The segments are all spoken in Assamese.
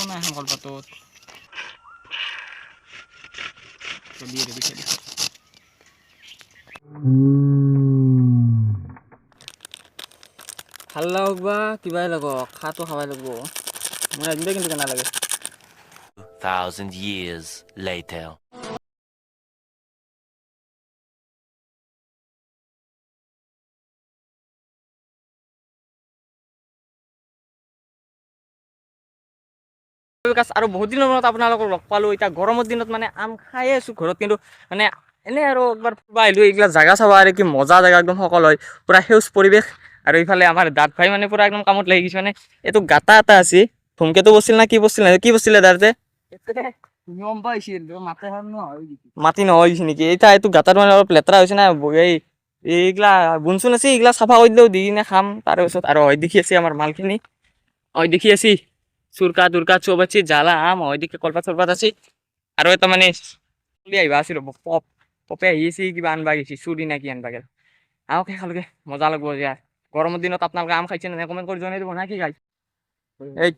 নাই এখন কলপাতত ৰেডি ৰেডি ৰেডি ভাল লাগক বা কিবাই লাগক খাটো খাবাই লাগব মই আজিলৈ কিন্তু কেনা লাগে 2,000 years later. আৰু বহুত দিনৰ মূৰত আপোনালোকক লগ পালোঁ এতিয়া গৰমৰ দিনত মানে আম খায়ে আছোঁ ঘৰত কিন্তু মানে এনে আৰু একবাৰ ফুৰিব আহিলোঁ এইগিলা জাগা চাব আৰু কি মজা জেগা একদম সকল হয় পূৰা সেউজ পৰিৱেশ আৰু ইফালে আমাৰ দাঁত ভাই মানে পূৰা একদম কামত লাগি গৈছে মানে এইটো গাঁতা এটা আছে ধুমকেতু বস্ছিল না কি বস্ছিলে দাঁতে নিয়ম পাইছিল মাটি নহয় গৈছে নেকি এতিয়া এইটো গাঁতাত মানে অলপ লেতেৰা হৈছে না এইগিলা বুনচোন আছে এইগিলা চাফা কৰি দিলেও দি কিনে খাম তাৰপিছত আৰু হয় দেখি আছে আমাৰ মালখিনি হয় দেখি আছি চুৰকা তুৰকা চব আছে জ্বালা আম হয় দেখি কলপাত চলপাত আছে আৰু এটা মানে চলি আহিবা আছিল পপে আহি আছে কিবা আনবা গৈছে চুৰি না কি আনবা গেল আহকে খালকে মজা লাগব এতিয়া গৰমৰ দিনত আপোনালোকে আম খাইছে নে কমেণ্ট কৰি জনাই দিব না কি খাই এই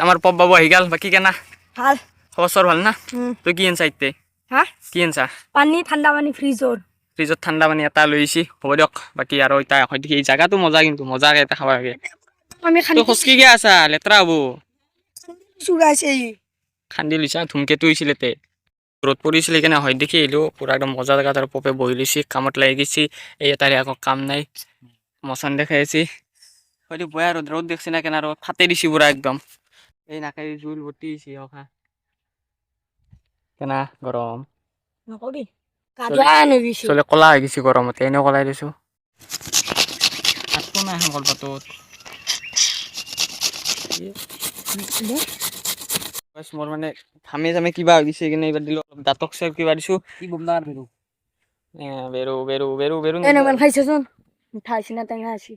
আমাৰ পপ বাবু আহি গেল বাকী কেনা ভাল খবৰ চবৰ ভাল না তই কি আনছা ইতে হা কি আনছা পানী ঠাণ্ডা পানী ফ্ৰিজত ঠাণ্ডা পানী এটা লৈ আহিছি হ'ব দিয়ক বাকী আৰু এতিয়া হয় দেখি এই জাগাটো মজা কিন্তু মজাকে এটা খাব লাগে আমি তই খোজকি গিয়া আছা লেতেৰা হ'ব চুৰাইছে খান্দি লৈছা ধুমকেতু হৈছিল এতে ৰ'দ পৰিছিল সেইকাৰণে হয় দেখি আহিলোঁ পূৰা একদম মজা জেগাত আৰু পপে বহি লৈছি কামত লাগি গৈছি এই এটাৰে আকৌ কাম নাই মচান দেখাই আছি হয়তো বয়া ৰ'দ দেখছি না কেনে আৰু ফাটে দিছি পূৰা একদম এই নাকে জোল বটি দিছি অখা কেনা গৰম নকবি কাজা নবিছো চলে কলা হৈ গৈছি গৰমতে এনেও কলাই দিছোঁ ভাতটো নাই এখন কলপাতত মোৰ মানে ঘামে জামে কিবা হৈ গৈছে কিনে এইবাৰ দিলোঁ অলপ দাঁতক চেপ কিবা দিছোঁ কি বমদাৰ বেৰু বেৰু বেৰু বেৰু বেৰু এনেমান খাইছচোন মিঠাইছি না টেঙা আছে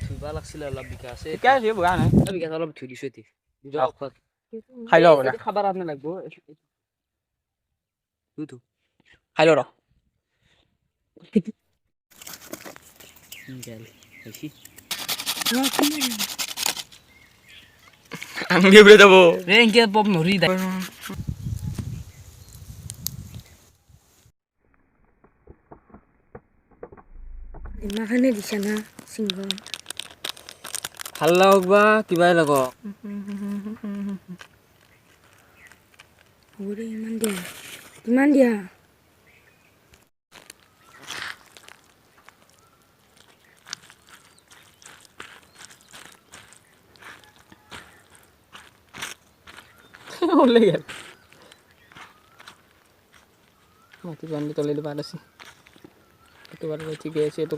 ধুইবা লাগছিলে অলপ বিকা আছে ঠিকে আছে বেয়া নাই বিকাশ অলপ ধুই দিছোঁ এতিয়া খাই লওঁ বোলে খাবাৰ আপনি লাগব খাই লওঁ ৰ আঙুলি উড়ে যাব এনকে পপ নৰি দা ইমাখানে দিছে না সিংহ ভাল লাগক বা কিবাই লাগক ওরে ইমান দিয়া ওলাই গেল মাটি বান্ধি তলে দিব আছে এইটো বাৰু ঠিকে আছে এইটো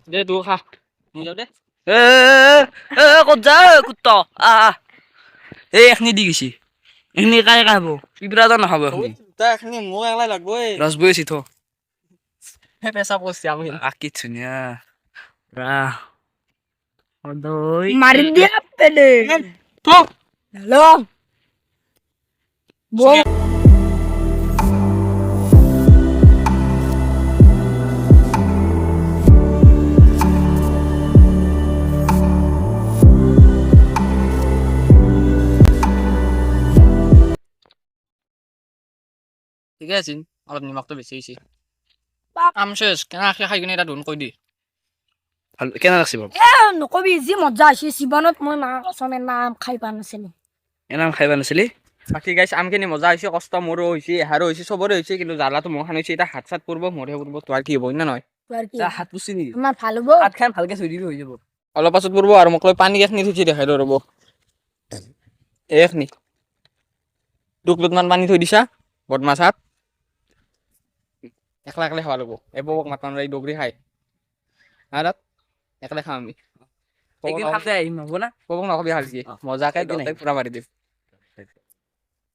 দে তুই খা যাও দে ক'ত যা কুত্তা এই এখনি দি গৈছি এখনি কাই খাব পিপৰা নাখাব এখনি এখিনি মোক একলাই লাগব ৰসবৈ আছে থ পেচাব কৰিছে আমি কি ধুনীয়া মারি দিয়া পেলে হ্যালো বল ঠিকে আছিল অলপ নিমখটো বেছি হৈছে আম শেষ কেনা খাই কিনে এটা ধুন কৈ দি ভাল কেনে লাগছে বাৰু নকবি যি মজা আছে জীৱনত মই মা কচম নাম খাই পোৱা নাছিলো এনাম খাই নাছিলি বাকী গাইছ আমখিনি মজা হৈছে কষ্ট মোৰো হৈছে এহাৰো হৈছে চবৰে হৈছে কিন্তু জ্বালাটো মোৰ খান হৈছে এতিয়া হাত চাত পূৰ্ব মৰে পূৰ্ব তোৰ কি হ'ব না নহয় হাত পুচি নেকি আমাৰ ভাল হ'ব হাত খান ভালকে চুই দিবি হৈ যাব অলপ পাছত পূৰ্ব আৰু মোক লৈ পানী এখনি থৈছে দেখাই ৰ ৰ'ব এইখনি দুকলোটমান পানী থৈ দিছা বদমাছ হাত একলা একলাই খাব লাগিব এবক মাতান এই ডগৰি খাই হাত একলাই খাম আমি একদিন খাতে আহিম হ'ব না ক'ব নকবি খালছি মজাকে একদিন পুৰা মাৰি দিম